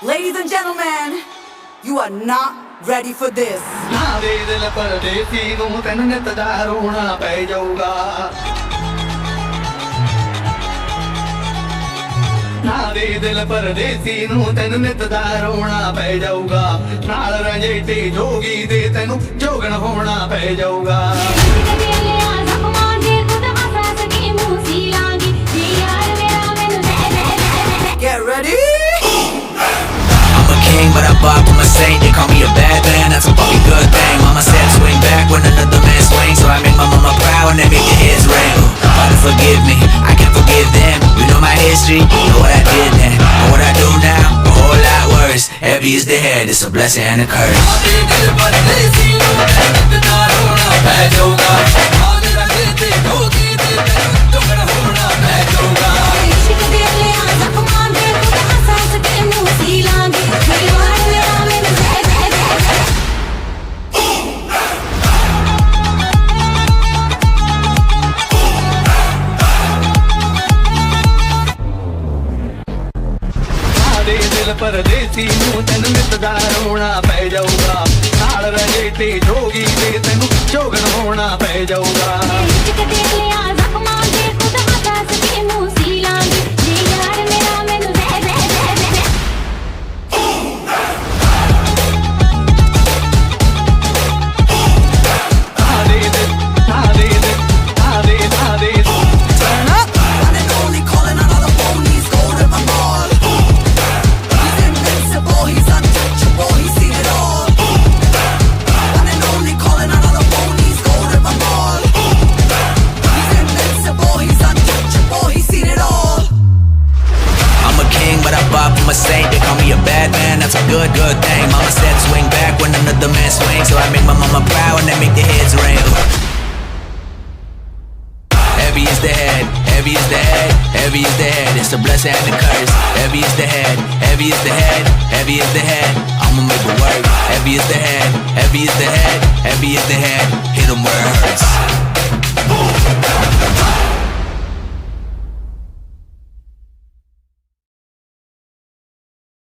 Ladies and gentlemen, you are not ready for this. ਨਾ ਦੇ ਦਿਲ ਪਰਦੇਸੀ ਨੂੰ ਤੈਨੂੰ ਨਿਤ ਦਾ ਰੋਣਾ ਪੈ ਜਾਊਗਾ ਨਾ ਦੇ ਦਿਲ ਪਰਦੇਸੀ ਨੂੰ ਤੈਨੂੰ ਨਿਤ ਦਾ ਰੋਣਾ ਪੈ ਜਾਊਗਾ ਨਾਲ ਰੰਜੇਟੀ ਜੋਗੀ ਦੇ ਤੈਨੂੰ ਜੋਗਣ ਹੋਣਾ ਪੈ ਜਾਊਗਾ Get ready? I'm a king, but I bop with my saint. They call me a bad man, that's a fucking good thing. Mama said swing back when another man swings, so I make my mama proud and they make the hits ring. Father, forgive me, I can forgive them. You know my history, you know what I did then. But what I do now, a whole lot worse. Heavy is the head, it's a blessing and a curse. ਪਰਦੇਸੀ ਨੂੰ ਤੈਨੂੰ ਨਿਤ ਦਾ ਰੋਣਾ ਪੈ ਜਾਊਗਾ ਨਾਲ ਰੰਜੇਟੀ ਜੋਗੀ ਦੇ ਤੈਨੂੰ ਜੋਗਣ ਹੋਣਾ ਪੈ ਜਾਊਗਾ I'm a saint, they call me a bad man, that's a good thing. Mama said swing back when another man swings, so I make my mama proud and they make the heads ring. Heavy is the head, heavy is the head, heavy is the head. It's a blessing and a curse. Heavy is the head, heavy is the head, heavy is the head. I'ma make it work. Heavy is the head, heavy is the head, heavy is the head. Hit 'em where it hurts.